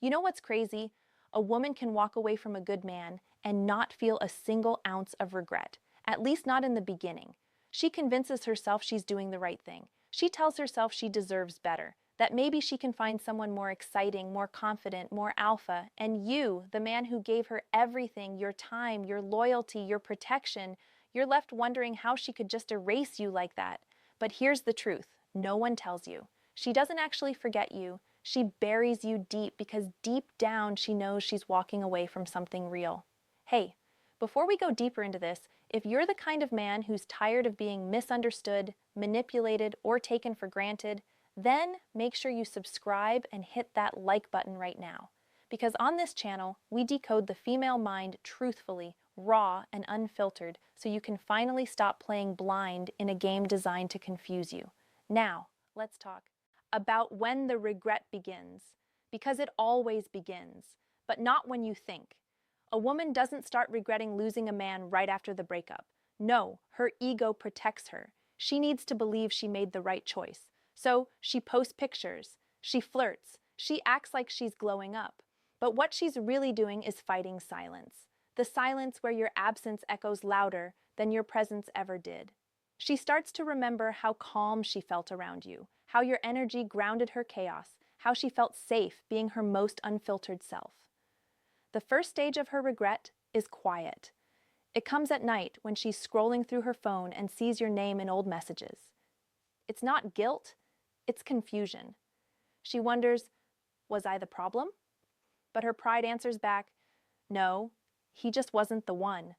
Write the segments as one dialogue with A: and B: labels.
A: You know what's crazy? A woman can walk away from a good man and not feel a single ounce of regret, at least not in the beginning. She convinces herself she's doing the right thing. She tells herself she deserves better, that maybe she can find someone more exciting, more confident, more alpha, and you, the man who gave her everything, your time, your loyalty, your protection, you're left wondering how she could just erase you like that. But here's the truth. No one tells you. She doesn't actually forget you. She buries you deep because deep down she knows she's walking away from something real. Hey, before we go deeper into this, if you're the kind of man who's tired of being misunderstood, manipulated, or taken for granted, then make sure you subscribe and hit that like button right now. Because on this channel, we decode the female mind truthfully, raw, and unfiltered so you can finally stop playing blind in a game designed to confuse you. Now, let's talk about when the regret begins. Because it always begins, but not when you think. A woman doesn't start regretting losing a man right after the breakup. No, her ego protects her. She needs to believe she made the right choice. So she posts pictures, she flirts, she acts like she's glowing up. But what she's really doing is fighting silence. The silence where your absence echoes louder than your presence ever did. She starts to remember how calm she felt around you, how your energy grounded her chaos, how she felt safe being her most unfiltered self. The first stage of her regret is quiet. It comes at night when she's scrolling through her phone and sees your name in old messages. It's not guilt, it's confusion. She wonders, was I the problem? But her pride answers back, no, he just wasn't the one.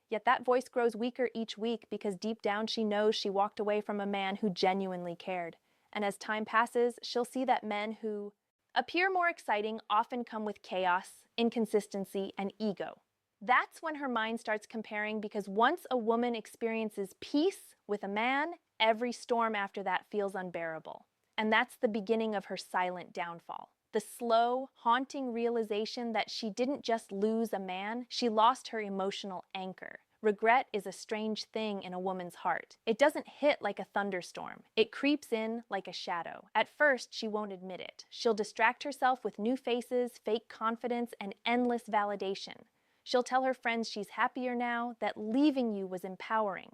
A: Yet that voice grows weaker each week because deep down she knows she walked away from a man who genuinely cared. And as time passes, she'll see that men who appear more exciting often come with chaos, inconsistency, and ego. That's when her mind starts comparing because once a woman experiences peace with a man, every storm after that feels unbearable. And that's the beginning of her silent downfall. The slow, haunting realization that she didn't just lose a man, she lost her emotional anchor. Regret is a strange thing in a woman's heart. It doesn't hit like a thunderstorm. It creeps in like a shadow. At first, she won't admit it. She'll distract herself with new faces, fake confidence, and endless validation. She'll tell her friends she's happier now, that leaving you was empowering.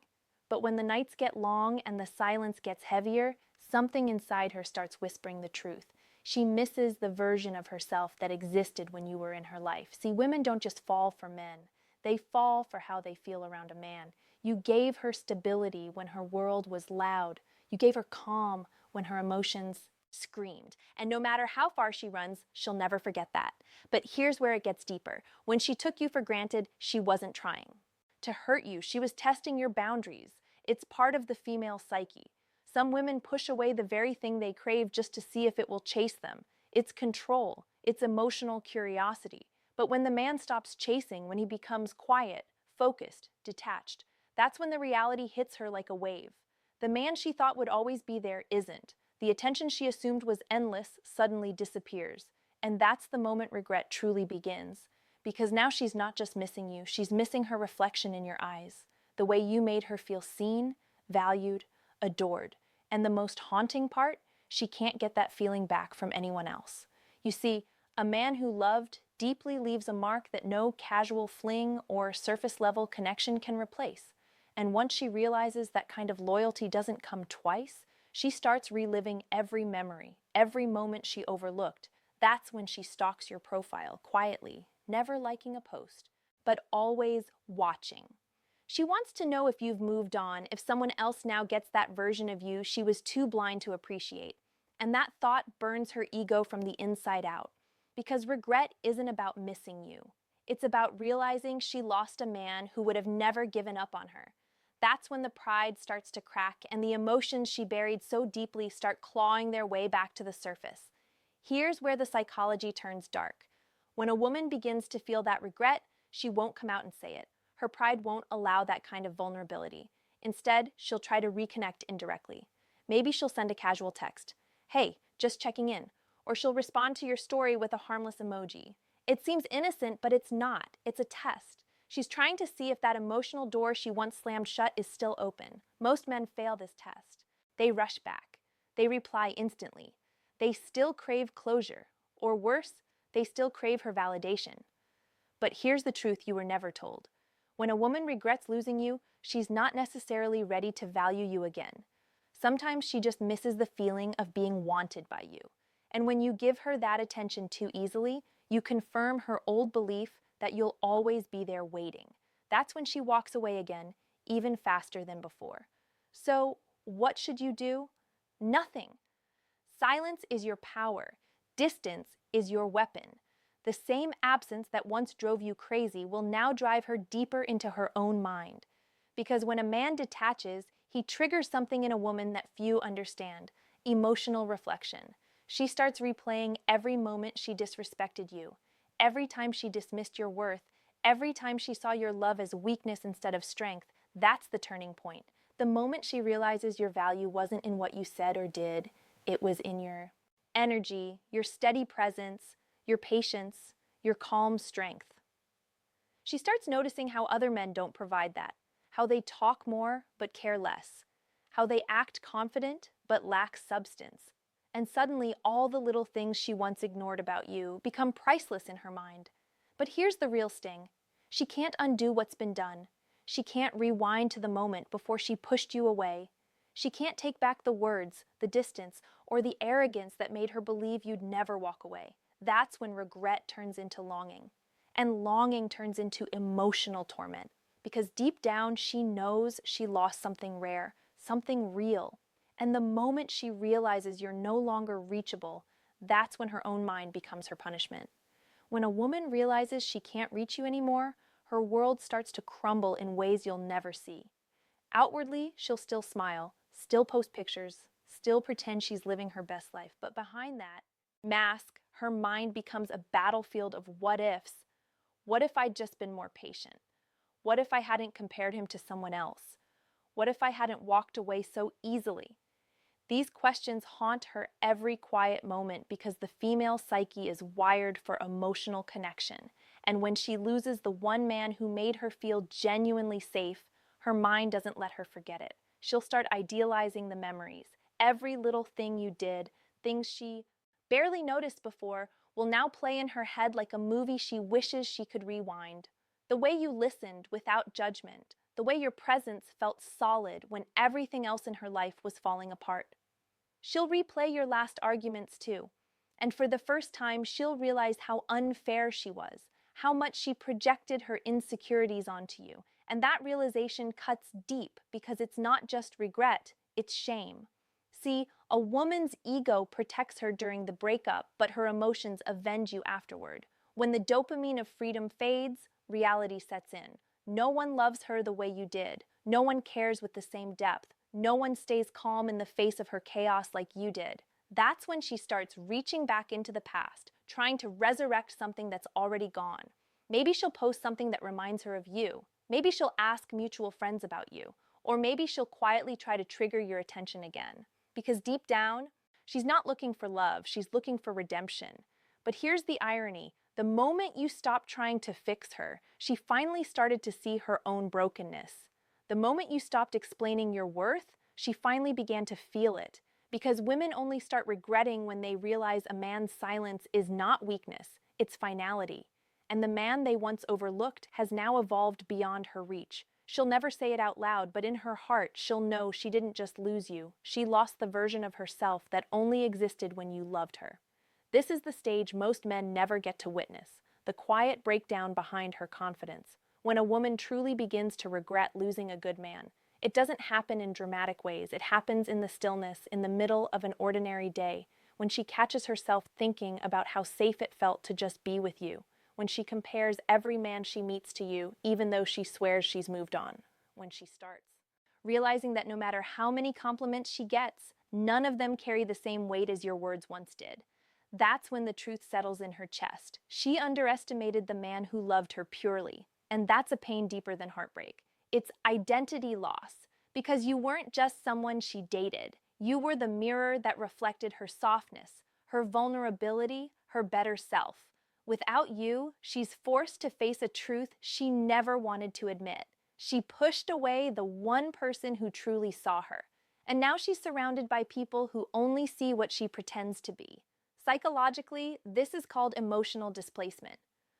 A: But when the nights get long and the silence gets heavier, something inside her starts whispering the truth. She misses the version of herself that existed when you were in her life. See, women don't just fall for men. They fall for how they feel around a man. You gave her stability when her world was loud. You gave her calm when her emotions screamed. And no matter how far she runs, she'll never forget that. But here's where it gets deeper. When she took you for granted, she wasn't trying to hurt you. She was testing your boundaries. It's part of the female psyche. Some women push away the very thing they crave just to see if it will chase them. It's control. It's emotional curiosity. But when the man stops chasing, when he becomes quiet, focused, detached, that's when the reality hits her like a wave. The man she thought would always be there isn't. The attention she assumed was endless suddenly disappears. And that's the moment regret truly begins. Because now she's not just missing you, she's missing her reflection in your eyes. The way you made her feel seen, valued, adored. And the most haunting part, she can't get that feeling back from anyone else. You see, a man who loved deeply leaves a mark that no casual fling or surface-level connection can replace. And once she realizes that kind of loyalty doesn't come twice, she starts reliving every memory, every moment she overlooked. That's when she stalks your profile quietly, never liking a post, but always watching. She wants to know if you've moved on, if someone else now gets that version of you she was too blind to appreciate. And that thought burns her ego from the inside out. Because regret isn't about missing you. It's about realizing she lost a man who would have never given up on her. That's when the pride starts to crack and the emotions she buried so deeply start clawing their way back to the surface. Here's where the psychology turns dark. When a woman begins to feel that regret, she won't come out and say it. Her pride won't allow that kind of vulnerability. Instead, she'll try to reconnect indirectly. Maybe she'll send a casual text. Hey, just checking in. Or she'll respond to your story with a harmless emoji. It seems innocent, but it's not. It's a test. She's trying to see if that emotional door she once slammed shut is still open. Most men fail this test. They rush back. They reply instantly. They still crave closure. Or worse, They still crave her validation. But here's the truth you were never told. When a woman regrets losing you, she's not necessarily ready to value you again. Sometimes she just misses the feeling of being wanted by you. And when you give her that attention too easily, you confirm her old belief that you'll always be there waiting. That's when she walks away again, even faster than before. So, what should you do? Nothing. Silence is your power. Distance is your weapon. The same absence that once drove you crazy will now drive her deeper into her own mind. Because when a man detaches, he triggers something in a woman that few understand: emotional reflection. She starts replaying every moment she disrespected you, every time she dismissed your worth, every time she saw your love as weakness instead of strength. That's the turning point. The moment she realizes your value wasn't in what you said or did, it was in your energy, your steady presence, your patience, your calm strength. She starts noticing how other men don't provide that, how they talk more but care less, how they act confident but lack substance. And suddenly, all the little things she once ignored about you become priceless in her mind. But here's the real sting. She can't undo what's been done. She can't rewind to the moment before she pushed you away. She can't take back the words, the distance, or the arrogance that made her believe you'd never walk away. That's when regret turns into longing. And longing turns into emotional torment. Because deep down, she knows she lost something rare, something real. And the moment she realizes you're no longer reachable, that's when her own mind becomes her punishment. When a woman realizes she can't reach you anymore, her world starts to crumble in ways you'll never see. Outwardly, she'll still smile, still post pictures, still pretend she's living her best life. But behind that mask, her mind becomes a battlefield of what ifs. What if I'd just been more patient? What if I hadn't compared him to someone else? What if I hadn't walked away so easily? These questions haunt her every quiet moment because the female psyche is wired for emotional connection. And when she loses the one man who made her feel genuinely safe, her mind doesn't let her forget it. She'll start idealizing the memories. Every little thing you did, things she barely noticed before, will now play in her head like a movie she wishes she could rewind. The way you listened without judgment, the way your presence felt solid when everything else in her life was falling apart. She'll replay your last arguments too. And for the first time, she'll realize how unfair she was, how much she projected her insecurities onto you. And that realization cuts deep because it's not just regret, it's shame. See, a woman's ego protects her during the breakup, but her emotions avenge you afterward. When the dopamine of freedom fades, reality sets in. No one loves her the way you did. No one cares with the same depth. No one stays calm in the face of her chaos like you did. That's when she starts reaching back into the past, trying to resurrect something that's already gone. Maybe she'll post something that reminds her of you. Maybe she'll ask mutual friends about you. Or maybe she'll quietly try to trigger your attention again. Because deep down, she's not looking for love, she's looking for redemption. But here's the irony. The moment you stopped trying to fix her, she finally started to see her own brokenness. The moment you stopped explaining your worth, she finally began to feel it. Because women only start regretting when they realize a man's silence is not weakness, it's finality. And the man they once overlooked has now evolved beyond her reach. She'll never say it out loud, but in her heart, she'll know she didn't just lose you. She lost the version of herself that only existed when you loved her. This is the stage most men never get to witness, the quiet breakdown behind her confidence. When a woman truly begins to regret losing a good man, it doesn't happen in dramatic ways. It happens in the stillness, in the middle of an ordinary day, when she catches herself thinking about how safe it felt to just be with you, when she compares every man she meets to you, even though she swears she's moved on, when she starts realizing that no matter how many compliments she gets, none of them carry the same weight as your words once did. That's when the truth settles in her chest. She underestimated the man who loved her purely, and that's a pain deeper than heartbreak. It's identity loss, because you weren't just someone she dated. You were the mirror that reflected her softness, her vulnerability, her better self. Without you, she's forced to face a truth she never wanted to admit. She pushed away the one person who truly saw her. And now she's surrounded by people who only see what she pretends to be. Psychologically, this is called emotional displacement.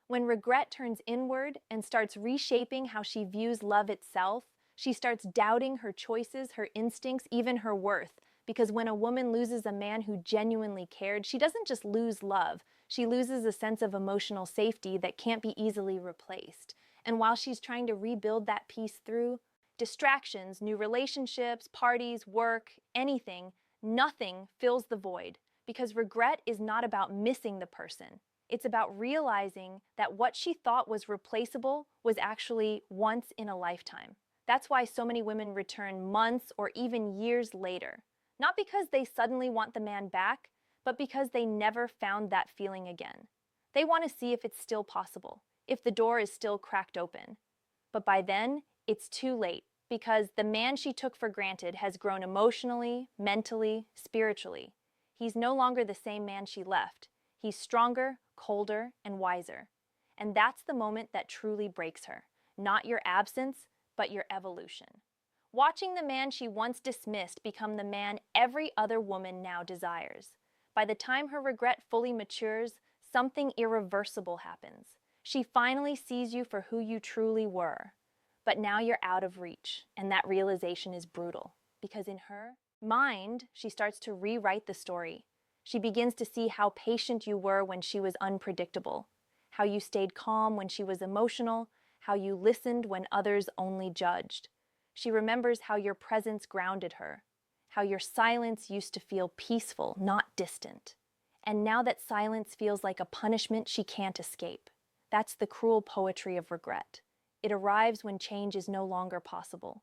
A: When regret turns inward and starts reshaping how she views love itself, she starts doubting her choices, her instincts, even her worth. Because when a woman loses a man who genuinely cared, she doesn't just lose love, she loses a sense of emotional safety that can't be easily replaced. And while she's trying to rebuild that peace through distractions, new relationships, parties, work, anything, nothing fills the void. Because regret is not about missing the person. It's about realizing that what she thought was replaceable was actually once in a lifetime. That's why so many women return months or even years later. Not because they suddenly want the man back, but because they never found that feeling again. They want to see if it's still possible, if the door is still cracked open. But by then, it's too late, because the man she took for granted has grown emotionally, mentally, spiritually. He's no longer the same man she left. He's stronger, colder, and wiser. And that's the moment that truly breaks her. Not your absence, but your evolution. Watching the man she once dismissed become the man every other woman now desires. By the time her regret fully matures, something irreversible happens. She finally sees you for who you truly were. But now you're out of reach, and that realization is brutal. Because in her mind, she starts to rewrite the story. She begins to see how patient you were when she was unpredictable, how you stayed calm when she was emotional, how you listened when others only judged. She remembers how your presence grounded her, how your silence used to feel peaceful, not distant. And now that silence feels like a punishment she can't escape. That's the cruel poetry of regret. It arrives when change is no longer possible.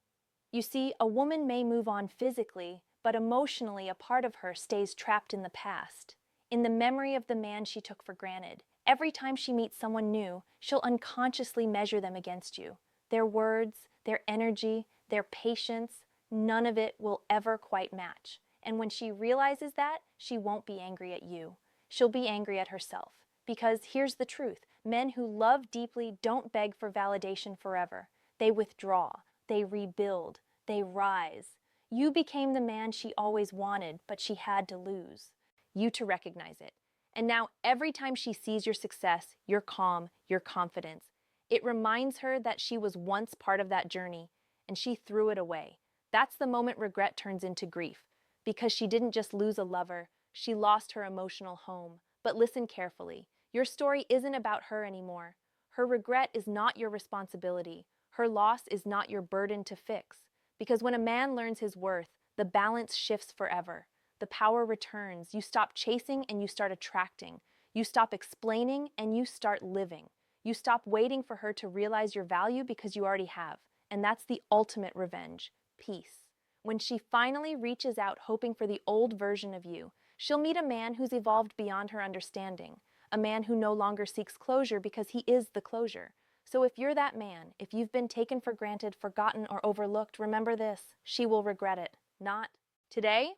A: You see, a woman may move on physically, but emotionally a part of her stays trapped in the past, in the memory of the man she took for granted. Every time she meets someone new, she'll unconsciously measure them against you. Their words, their energy, their patience, none of it will ever quite match. And when she realizes that, she won't be angry at you. She'll be angry at herself. Because here's the truth. Men who love deeply don't beg for validation forever. They withdraw. They rebuild. They rise. You became the man she always wanted, but she had to lose. You to recognize it. And now every time she sees your success, your calm, your confidence, it reminds her that she was once part of that journey, and she threw it away. That's the moment regret turns into grief. Because she didn't just lose a lover, she lost her emotional home. But listen carefully. Your story isn't about her anymore. Her regret is not your responsibility. Her loss is not your burden to fix. Because when a man learns his worth, the balance shifts forever. The power returns. You stop chasing and you start attracting. You stop explaining and you start living. You stop waiting for her to realize your value because you already have. And that's the ultimate revenge, peace. When she finally reaches out hoping for the old version of you, she'll meet a man who's evolved beyond her understanding. A man who no longer seeks closure because he is the closure. So if you're that man, if you've been taken for granted, forgotten, or overlooked, remember this: she will regret it. Not today,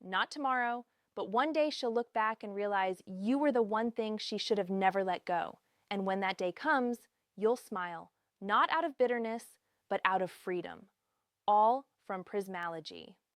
A: not tomorrow, but one day she'll look back and realize you were the one thing she should have never let go. And when that day comes, you'll smile, not out of bitterness, but out of freedom. All from Prismology.